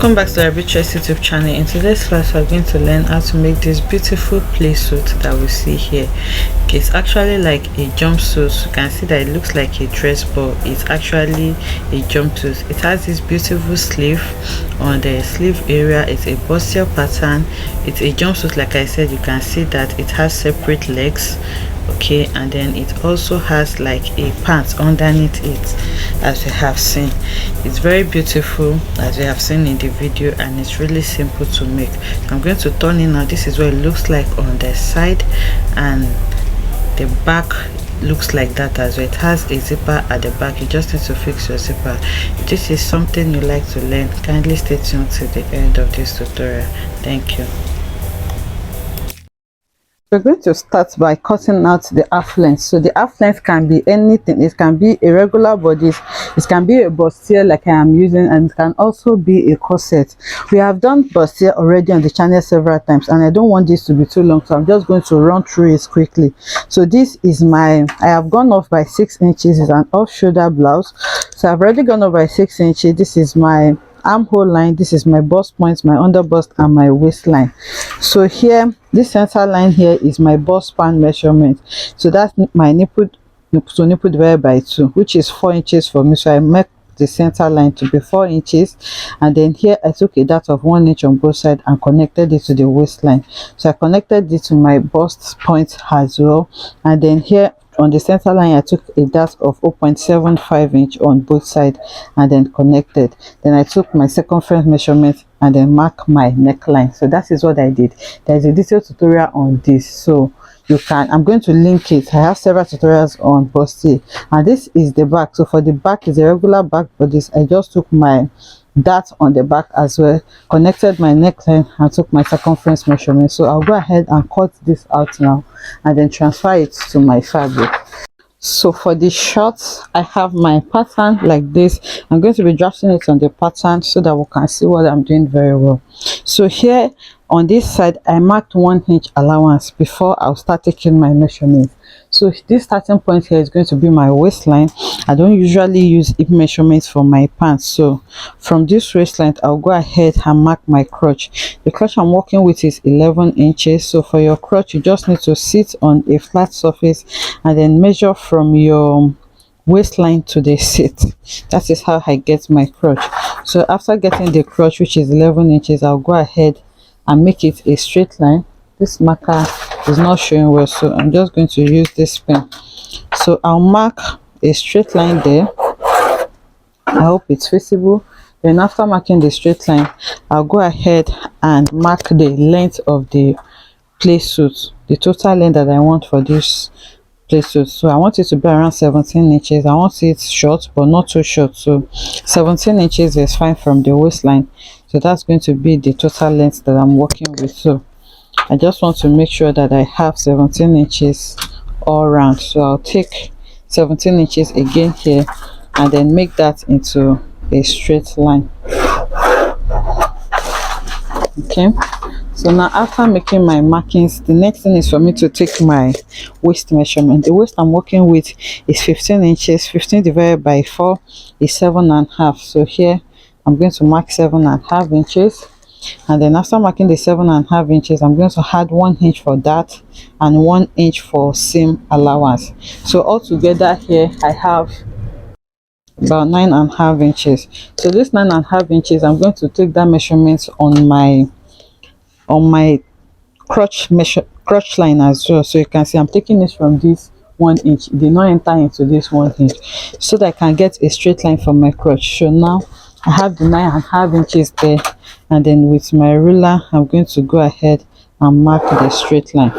Welcome back to the Arbitress YouTube channel. In today's class we're going to learn how to make this beautiful play suit that we see here. Okay, it's actually like a jumpsuit. You can see that it looks like a dress, but it's actually a jumpsuit. It has this beautiful sleeve. On the sleeve area it's a bustier pattern. It's a jumpsuit. Like I said, you can see that it has separate legs. Okay, and then it also has like a pants underneath it, as we have seen. It's very beautiful as we have seen in the video, and it's really simple to make. I'm going to turn it now. This is what it looks like on the side, and the back looks like that as well. It has a zipper at the back. You just need to fix your zipper. If this is something you like to learn, kindly stay tuned to the end of this tutorial. Thank you. We're going to start by cutting out the half length. So the half length can be anything. It can be a regular bodice, it can be a bustier like I am using, and it can also be a corset. We have done bustier already on the channel several times, and I don't want this to be too long, so I'm just going to run through it quickly. So this is I have gone off by 6 inches. It's an off shoulder blouse, so I've already gone off by 6 inches. This is my armhole line, this is my bust points, my under bust, and my waistline. So here, this center line here is my bust span measurement. So that's my nipple divided by 2, which is 4 inches for me. So I make the center line to be 4 inches, and then here I took a dart of 1 inch on both sides and connected it to the waistline. So I connected it to my bust point as well, and then here on the center line I took a dart of 0.75 inch on both sides and then connected. Then I took my circumference measurement and then mark my neckline. So that is what I did. There is a detailed tutorial on this, so you can, I'm going to link it. I have several tutorials on bustier, and this is the back. So for the back is a regular back bodice. I just took my dart on the back as well, connected my neckline, and took my circumference measurement. So I'll go ahead and cut this out now and then transfer it to my fabric. So for the shorts, I have my pattern like this. I'm going to be drafting it on the pattern so that we can see what I'm doing very well. So here on this side I marked 1 inch allowance before I'll start taking my measurement. So this starting point here is going to be my waistline. I don't usually use hip measurements for my pants, so from this waistline I'll go ahead and mark my crotch. The crotch I'm working with is 11 inches. So for your crotch you just need to sit on a flat surface and then measure from your waistline to the seat. That is how I get my crotch. So after getting the crotch, which is 11 inches, I'll go ahead and make it a straight line. This marker is not showing well, so I'm just going to use this pen. So I'll mark a straight line there. I hope it's visible. Then after marking the straight line, I'll go ahead and mark the length of the play suit, the total length that I want for this play suit. So I want it to be around 17 inches. I want it short but not too short, so 17 inches is fine from the waistline. So that's going to be the total length that I'm working with. So I just want to make sure that I have 17 inches all around. So I'll take 17 inches again here and then make that into a straight line. Okay, so now after making my markings, the next thing is for me to take my waist measurement. The waist I'm working with is 15 inches. 15 divided by 4 is 7.5. So here I'm going to mark 7.5 inches, and then after marking the 7.5 inches, I'm going to add 1 inch for that and 1 inch for seam allowance. So altogether here I have about 9.5 inches. So this 9.5 inches, I'm going to take that measurement on my crotch line as well. So you can see I'm taking it from this 1 inch. It did not enter into this 1 inch, so that I can get a straight line from my crotch. So now I have the 9.5 inches there, and then with my ruler I'm going to go ahead and mark the straight line.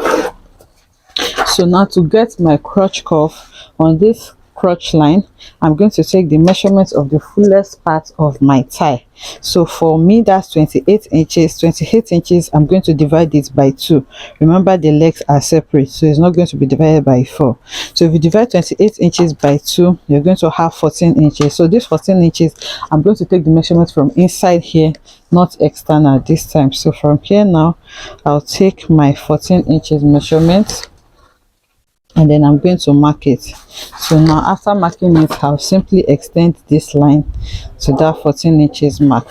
So now to get my crotch curve on this crotch line, I'm going to take the measurements of the fullest part of my thigh. So for me that's 28 inches. 28 inches, I'm going to divide it by 2. Remember the legs are separate, so it's not going to be divided by 4. So if you divide 28 inches by 2, you're going to have 14 inches. So this 14 inches, I'm going to take the measurements from inside here, not external this time. So from here now I'll take my 14 inches measurement and then I'm going to mark it. So now after marking it, I'll simply extend this line to that 14 inches mark.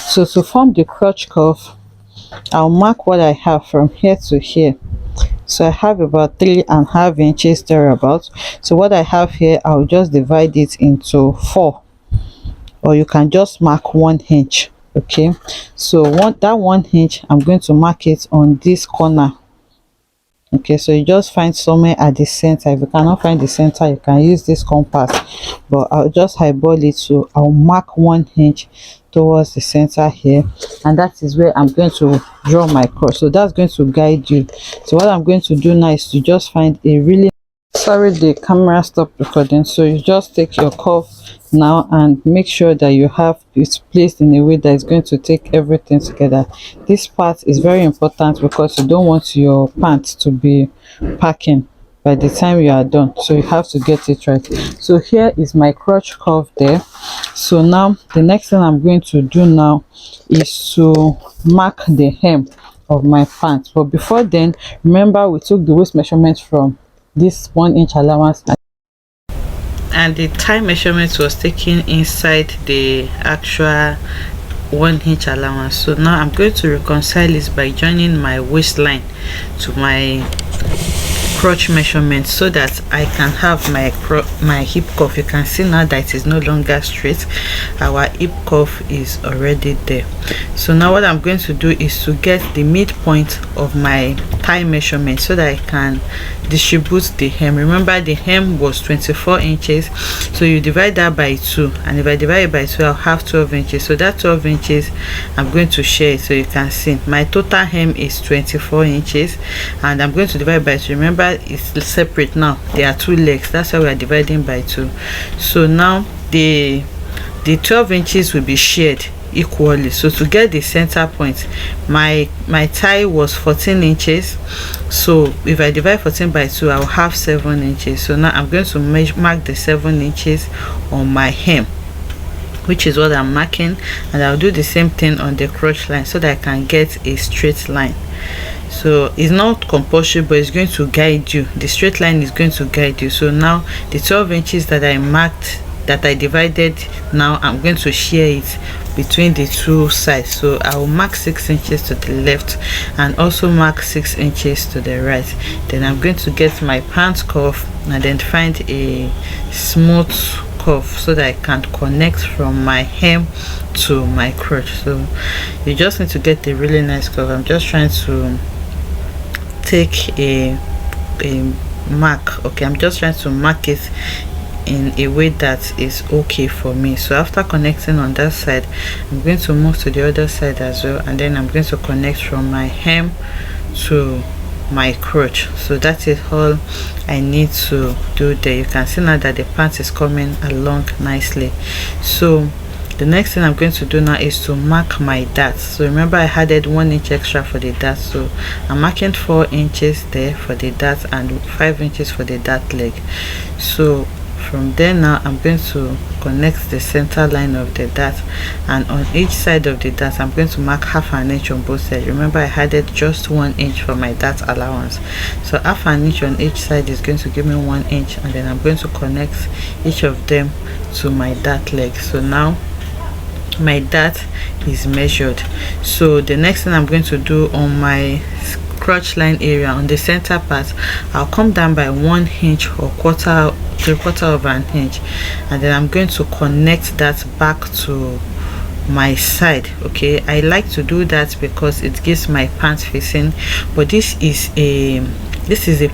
So to form the crotch cuff, I'll mark what I have from here to here. So I have about 3.5 inches thereabouts. So what I have here, I'll just divide it into 4, or you can just mark 1 inch. Okay, so that 1 inch, I'm going to mark it on this corner. Okay, so you just find somewhere at the center. If you cannot find the center, you can use this compass, but I'll just eyeball it. So I'll mark 1 inch towards the center here, and that is where I'm going to draw my cross. So that's going to guide you. So what I'm going to do now is to just find a really, sorry, the camera stopped recording. So you just take your cuff now and make sure that you have it placed in a way that is going to take everything together. This part is very important because you don't want your pants to be packing by the time you are done, so you have to get it right. So here is my crotch cuff there. So now the next thing I'm going to do now is to mark the hem of my pants. But before then, remember we took the waist measurement from this 1 inch allowance, and the thigh measurement was taken inside the actual 1 inch allowance. So now I'm going to reconcile this by joining my waistline to my crotch measurement, so that I can have my hip cuff. You can see now that it is no longer straight. Our hip cuff is already there. So now what I'm going to do is to get the midpoint of my thigh measurement so that I can distribute the hem. Remember the hem was 24 inches, so you divide that by 2, and if I divide it by 2, I'll have 12 inches. So that 12 inches I'm going to share it, so you can see my total hem is 24 inches, and I'm going to divide by 2. Remember it's separate now, there are 2 legs, that's why we are dividing by 2. So now the 12 inches will be shared equally. So to get the center point, my thigh was 14 inches, so if I divide 14 by 2, I'll have 7 inches. So now I'm going to mark the 7 inches on my hem, which is what I'm marking, and I'll do the same thing on the crotch line so that I can get a straight line. So it's not compulsory, but it's going to guide you. The straight line is going to guide you. So now the 12 inches that I marked, that I divided, now I'm going to share it between the 2 sides. So I will mark 6 inches to the left and also mark 6 inches to the right. Then I'm going to get my pants cuff and then find a smooth cuff so that I can connect from my hem to my crotch. So you just need to get a really nice cuff. I'm just trying to take a mark. Okay, I'm just trying to mark it in a way that is okay for me. So after connecting on that side, I'm going to move to the other side as well, and then I'm going to connect from my hem to my crotch. So that is all I need to do there. You can see now that the pants is coming along nicely. So the next thing I'm going to do now is to mark my darts. So remember I added 1 inch extra for the dart, so I'm marking 4 inches there for the dart and 5 inches for the dart leg. So from there now I'm going to connect the center line of the dart, and on each side of the dart I'm going to mark half an inch on both sides. Remember I added just 1 inch for my dart allowance, so half an inch on each side is going to give me 1 inch, and then I'm going to connect each of them to my dart leg. So now my dart is measured. So the next thing I'm going to do on my crotch line area, on the center part, I'll come down by 1 inch or 3/4 of an inch, and then I'm going to connect that back to my side. Okay, I like to do that because it gives my pants facing, but this is a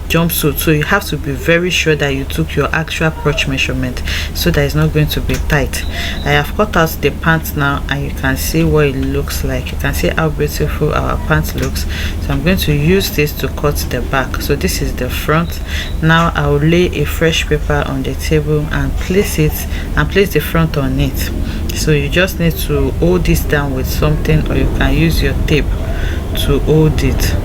jumpsuit, so you have to be very sure that you took your actual crotch measurement so that it's not going to be tight. I have cut out the pants now, and you can see what it looks like. You can see how beautiful our pants looks. So I'm going to use this to cut the back. So this is the front. Now I will lay a fresh paper on the table and place the front on it. So you just need to hold this down with something, or you can use your tape to hold it.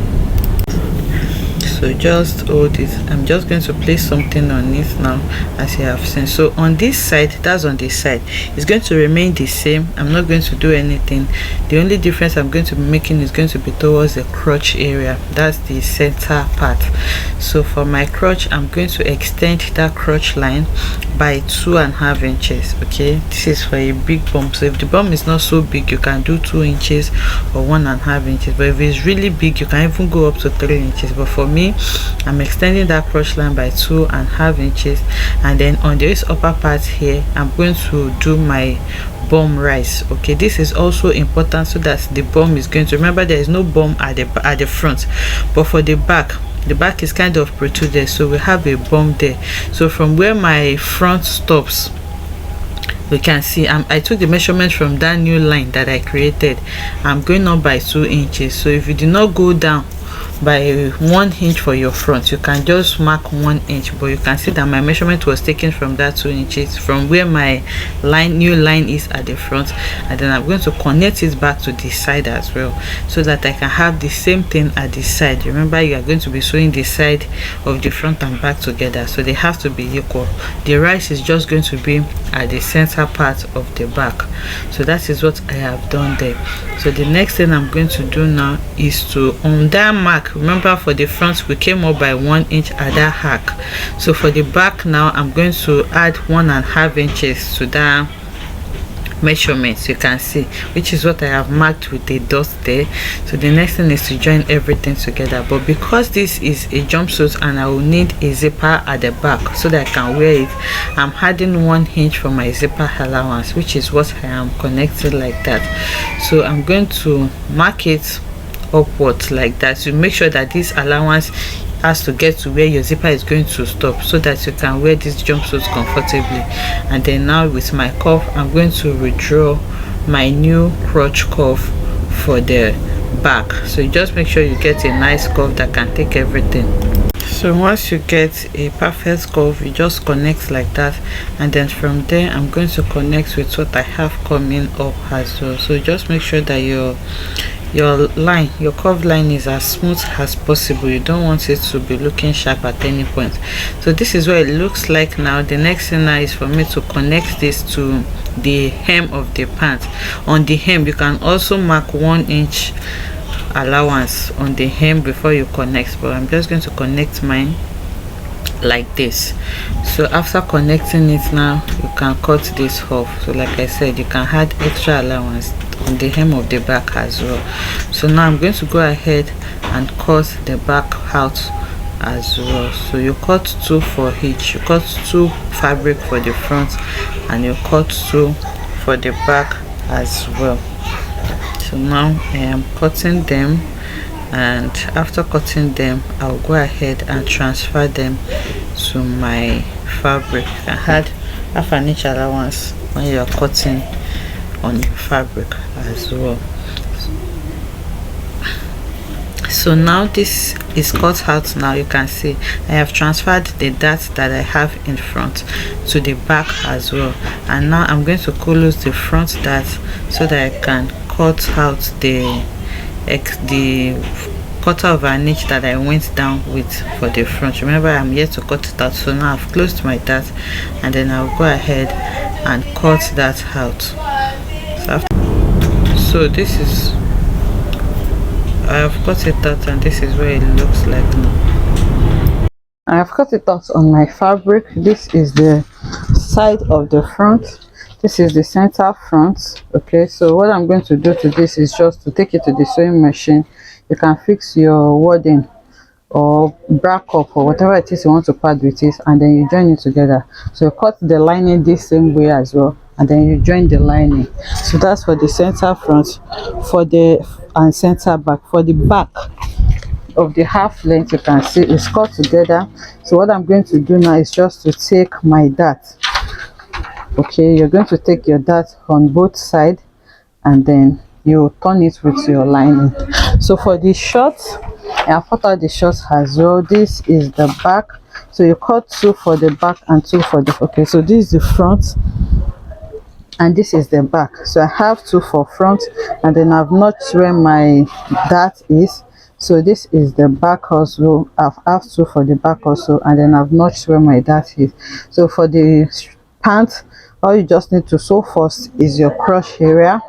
So just hold it. I'm just going to place something on it now, as you have seen. So on this side, that's on this side, it's going to remain the same. I'm not going to do anything. The only difference I'm going to be making is going to be towards the crotch area. That's the center part. So for my crotch, I'm going to extend that crotch line by 2.5 inches. Okay, this is for a big bum. So if the bum is not so big, you can do 2 inches or 1.5 inches, but if it's really big, you can even go up to 3 inches. But for me, I'm extending that crotch line by 2.5 inches, and then on this upper part here, I'm going to do my bum rise. Okay, this is also important, so that the bum is going to, remember, there is no bum at the front, but for the back is kind of protruded, so we have a bum there. So from where my front stops, we can see I took the measurement from that new line that I created. I'm going up by 2 inches. So if you do not go down by 1 inch for your front, you can just mark 1 inch, but you can see that my measurement was taken from that 2 inches from where my new line is at the front, and then I'm going to connect it back to the side as well, so that I can have the same thing at the side. Remember, you are going to be sewing the side of the front and back together, so they have to be equal. The rise is just going to be at the center part of the back. So that is what I have done there. So the next thing I'm going to do now is to, on that mark, remember for the front we came up by 1 inch at that arc. So for the back now, I'm going to add 1.5 inches to that measurements, you can see, which is what I have marked with a dot there. So the next thing is to join everything together. But because this is a jumpsuit and I will need a zipper at the back so that I can wear it, I'm adding 1 inch for my zipper allowance, which is what I am connected like that. So I'm going to mark it upwards like that to make sure that this allowance has to get to where your zipper is going to stop, so that you can wear this jumpsuit comfortably. And then now with my cuff, I'm going to withdraw my new crotch cuff for the back. So you just make sure you get a nice cuff that can take everything. So once you get a perfect cuff, you just connect like that, and then from there I'm going to connect with what I have coming up as well. So just make sure that your curved line is as smooth as possible. You don't want it to be looking sharp at any point. So this is what it looks like now. The next thing now is for me to connect this to the hem of the pant. On the hem, you can also mark 1 inch allowance on the hem before you connect, but I'm just going to connect mine like this. So after connecting it now, you can cut this off. So like I said, you can add extra allowance on the hem of the back as well. So now I'm going to go ahead and cut the back out as well. So you cut 2 for each. You cut 2 fabric for the front, and you cut 2 for the back as well. So now I am cutting them, and after cutting them, I'll go ahead and transfer them to my fabric. You can add half an inch allowance when you are cutting on your fabric as well. So now this is cut out. Now you can see I have transferred the dart that I have in front to the back as well, and now I'm going to close the front dart so that I can cut out the quarter of an inch that I went down with for the front. Remember, I'm yet to cut it out. So now I've closed my dart, and then I'll go ahead and cut that out. So this is, I have cut it out, and this is where it looks like now. I have cut it out on my fabric. This is the side of the front, this is the center front. Okay, so what I'm going to do to this is just to take it to the sewing machine. You can fix your wording or back up or whatever it is you want to pad with it, and then you join it together. So you cut the lining this same way as well, and then you join the lining. So that's for the center front, for the and center back. For the back of the half length, you can see it's cut together. So what I'm going to do now is just to take my dart. Okay, you're going to take your dart on both sides, and then you turn it with your lining. So for the shorts, I cut out the shorts as well. This is the back, so you cut 2 for the back and 2 for the, okay, so this is the front and this is the back. So I have 2 for front, and then I've notched where my dart is. So this is the back also. I've asked to for the back also, and then I've notched where my dart is. So for the pants, all you just need to sew first is your crotch area.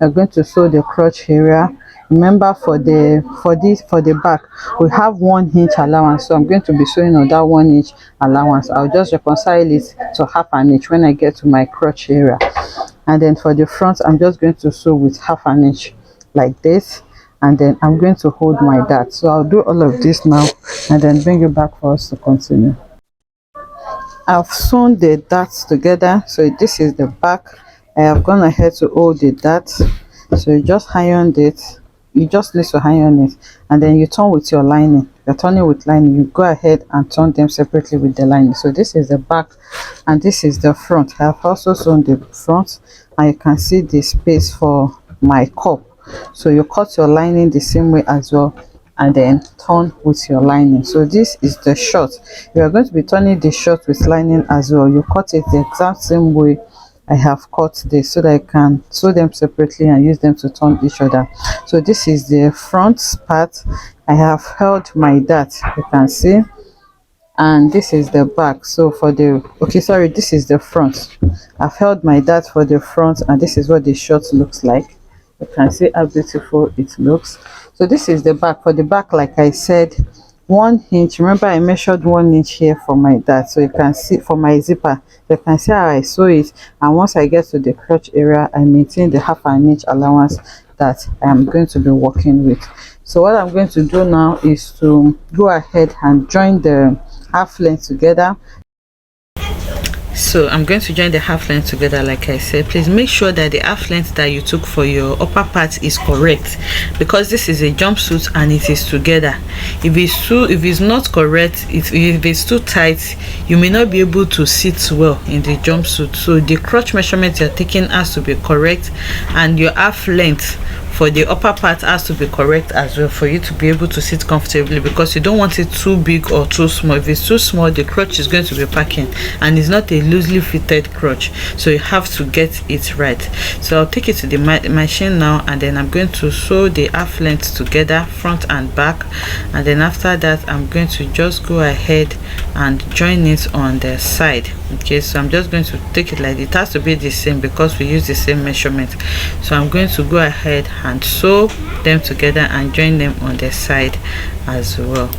You're going to sew the crotch area. Remember, for the back, we have 1 inch allowance, so I'm going to be sewing on that 1 inch allowance. I'll just reconcile it to half an inch when I get to my crotch area. And then for the front, I'm just going to sew with half an inch like this, and then I'm going to hold my dart. So I'll do all of this now and then bring you back for us to continue. I've sewn the darts together, so this is the back. I have gone ahead to hold the dart, so you just ironed it. You just need to iron it, and then you turn with your lining. You're turning with lining, you go ahead and turn them separately with the lining. So this is the back and this is the front. I have also sewn the front, and you can see the space for my cup. So you cut your lining the same way as well, and then turn with your lining. So this is the short. You are going to be turning the short with lining as well. You cut it the exact same way I have cut this, so that I can sew them separately and use them to turn each other. So this is the front part. I have held my dart, you can see, and this is the back. So for the this is the front. I've held my dart for the front, and this is what the short looks like. You can see how beautiful it looks. So this is the back. For the back, like I said, 1 inch. Remember, I measured 1 inch here for my dart, so you can see for my zipper, you can see how I sew it. And once I get to the crotch area, I maintain the half an inch allowance that I am going to be working with. So what I'm going to do now is to go ahead and join the half length together. So I'm going to join the half length together. Like I said, please make sure that the half length that you took for your upper part is correct, because this is a jumpsuit and it is together. If it's not correct, if it's too tight, you may not be able to sit well in the jumpsuit. So the crotch measurement you're taking has to be correct, and your half length for the upper part has to be correct as well, for you to be able to sit comfortably, because you don't want it too big or too small. If it's too small, the crotch is going to be packing, and it's not a loosely fitted crotch, so you have to get it right. So I'll take it to the machine now, and then I'm going to sew the half length together, front and back, and then after that I'm going to just go ahead and join it on the side. Okay, so I'm just going to take it like it has to be the same, because we use the same measurement. So I'm going to go ahead and sew them together and join them on the side as well.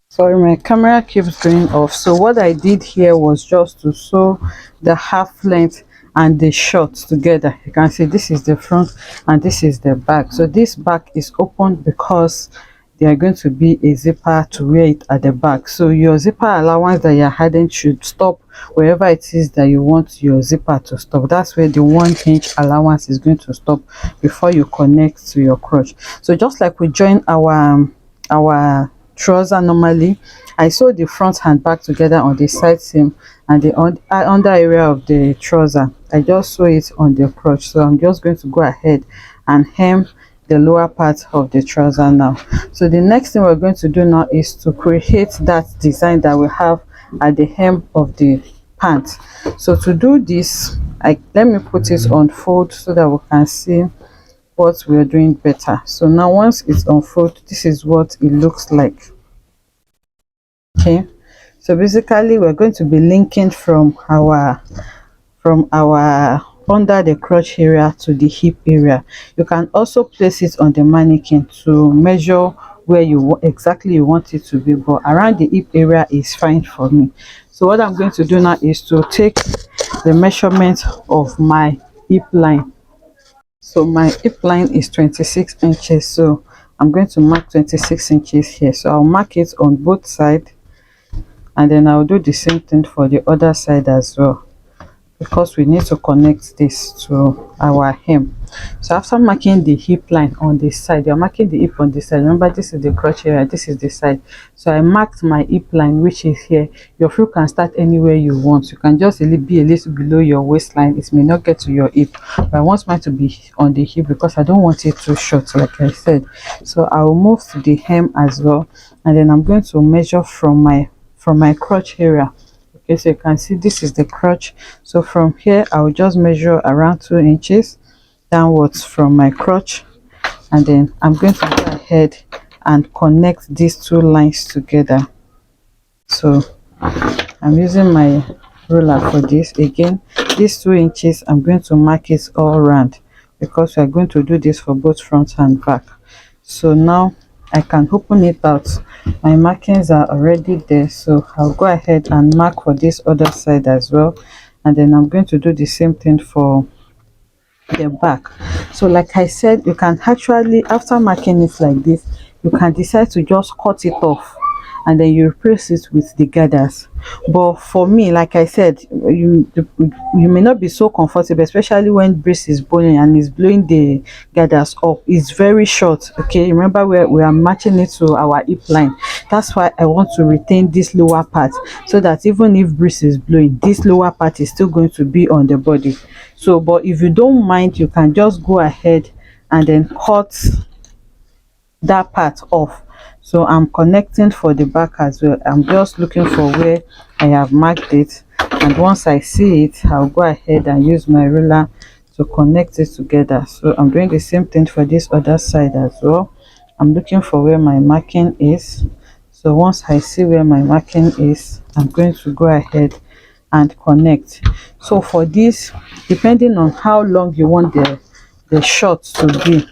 Sorry, my camera keeps going off. So what I did here was just to sew the half length and the short together. You can see this is the front and this is the back. So this back is open because there are going to be a zipper to wear it at the back. So your zipper allowance that you're adding should stop wherever it is that you want your zipper to stop. That's where the 1 inch allowance is going to stop before you connect to your crotch. So just like we join our trouser normally, I sew the front and back together on the side seam, and the under area of the trouser I just sew it on the crotch. So I'm just going to go ahead and hem the lower part of the trouser now. So the next thing we're going to do now is to create that design that we have at the hem of the pants. So to do this, let me put it on fold so that we can see what we are doing better. So now once it's on fold, this is what it looks like. Okay, so basically we're going to be linking from our under the crotch area to the hip area. You can also place it on the mannequin to measure where exactly you want it to be, but around the hip area is fine for me. So what I'm going to do now is to take the measurement of my hip line. So my hip line is 26 inches, so I'm going to mark 26 inches here. So I'll mark it on both sides, and then I'll do the same thing for the other side as well, because we need to connect this to our hem. So after marking the hip line on this side, you're marking the hip on this side. Remember, this is the crotch area, this is the side. So I marked my hip line, which is here. Your frill can start anywhere you want. You can just be a little below your waistline. It may not get to your hip, but I want mine to be on the hip because I don't want it too short, like I said. So I will move to the hem as well, and then I'm going to measure from my crotch area. Okay, so you can see this is the crotch. So from here I will just measure around 2 inches downwards from my crotch, and then I'm going to go ahead and connect these two lines together. So I'm using my ruler for this. Again, these 2 inches, I'm going to mark it all around because we are going to do this for both front and back. So now I can open it out. My markings are already there, so I'll go ahead and mark for this other side as well, and then I'm going to do the same thing for the back. So like I said, you can actually, after marking it like this, you can decide to just cut it off and then you replace it with the gathers. But for me, like I said, you may not be so comfortable, especially when breeze is blowing and it's blowing the gathers up. It's very short. Okay, remember we are matching it to our hip line. That's why I want to retain this lower part, so that even if breeze is blowing, this lower part is still going to be on the body. So but if you don't mind, you can just go ahead and then cut that part off. So I'm connecting for the back as well. I'm just looking for where I have marked it, and once I see it, I'll go ahead and use my ruler to connect it together. So I'm doing the same thing for this other side as well. I'm looking for where my marking is. So once I see where my marking is, I'm going to go ahead and connect. So for this, depending on how long you want the short to be,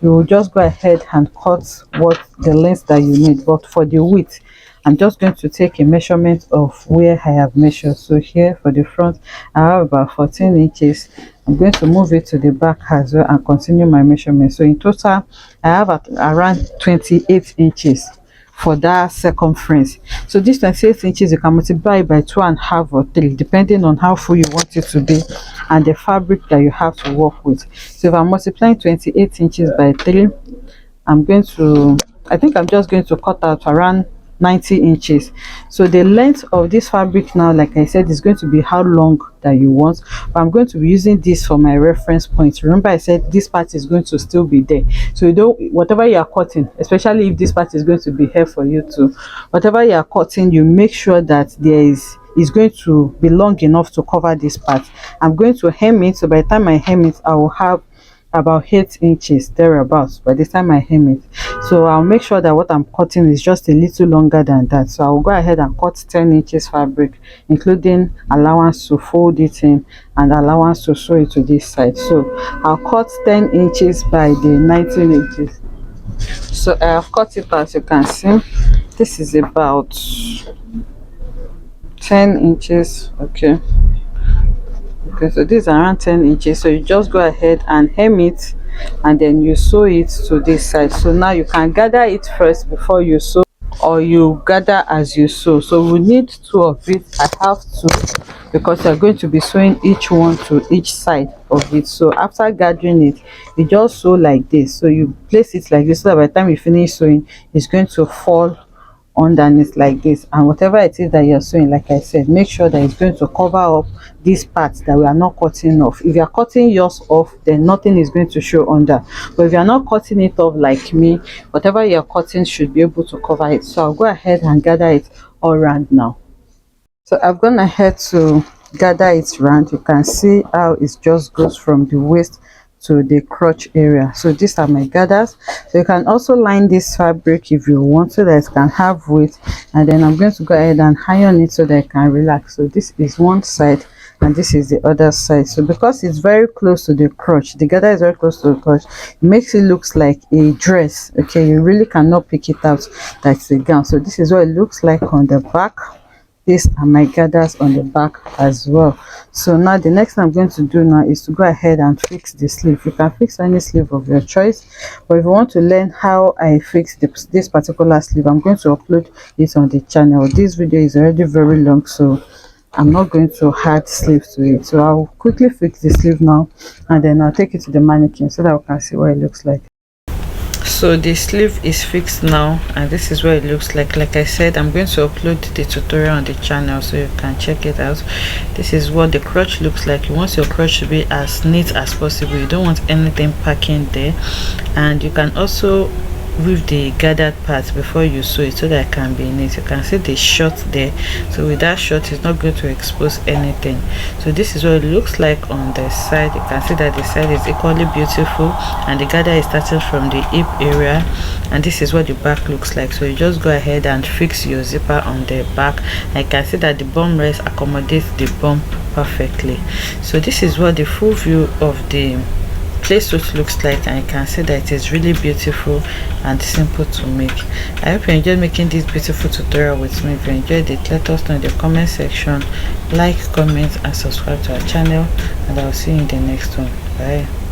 you will just go ahead and cut what the length that you need. But for the width, I'm just going to take a measurement of where I have measured. So here for the front, I have about 14 inches. I'm going to move it to the back as well and continue my measurement. So in total, I have around 28 inches for that circumference. So this 28 inches, you can multiply by 2.5 or 3, depending on how full you want it to be and the fabric that you have to work with. So if I'm multiplying 28 inches by 3, I think I'm just going to cut out around 90 inches. So the length of this fabric now, like I said, is going to be how long that you want, but I'm going to be using this for my reference point. Remember I said this part is going to still be there, so you don't, whatever you are cutting, especially if this part is going to be here for you too, whatever you are cutting, you make sure that there is going to be long enough to cover this part. I'm going to hem it, so by the time I hem it, I will have about 8 inches thereabouts by the time I hem it. So I'll make sure that what I'm cutting is just a little longer than that. So I'll go ahead and cut 10 inches fabric, including allowance to fold it in and allowance to sew it to this side. So I'll cut 10 inches by the 19 inches. So I have cut it, as you can see. This is about 10 inches. Okay, so this is around 10 inches. So you just go ahead and hem it and then you sew it to this side. So now you can gather it first before you sew, or you gather as you sew. So we need 2 of it. I have 2 because you're going to be sewing each one to each side of it. So after gathering it, you just sew like this. So you place it like this, so that by the time you finish sewing, it's going to fall underneath like this. And whatever it is that you're sewing, like I said, make sure that it's going to cover up these parts that we are not cutting off. If you are cutting yours off, then nothing is going to show under. But if you are not cutting it off like me, whatever you're cutting should be able to cover it. So I'll go ahead and gather it all around now. So I've gone ahead to gather it round. You can see how it just goes from the waist to the crotch area. So these are my gathers. So you can also line this fabric if you want, so that it can have weight, and then I'm going to go ahead and iron it so that it can relax. So this is one side and this is the other side. So because it's very close to the crotch, the gather is very close to the crotch, it makes it looks like a dress. Okay, you really cannot pick it out that it's a gown. So this is what it looks like on the back. These are my gathers on the back as well. So now the next thing I'm going to do now is to go ahead and fix the sleeve. You can fix any sleeve of your choice, but if you want to learn how I fix this particular sleeve, I'm going to upload it on the channel. This video is already very long, so I'm not going to add sleeve to it. So I'll quickly fix the sleeve now, and then I'll take it to the mannequin so that we can see what it looks like. So the sleeve is fixed now, and this is what it looks like. Like I said, I'm going to upload the tutorial on the channel so you can check it out. This is what the crotch looks like. You want your crotch to be as neat as possible. You don't want anything packing there. And you can also with the gathered part before you sew it, so that it can be neat. You can see the short there, so with that short it's not going to expose anything. So this is what it looks like on the side. You can see that the side is equally beautiful, and the gather is starting from the hip area, and this is what the back looks like. So you just go ahead and fix your zipper on the back, and you can see that the bum rest accommodates the bum perfectly. So this is what the full view of the play suit looks like, and you can see that it is really beautiful and simple to make. I hope you enjoyed making this beautiful tutorial with me. If you enjoyed it, let us know in the comment section. Like, comment and subscribe to our channel, and I'll see you in the next one. Bye.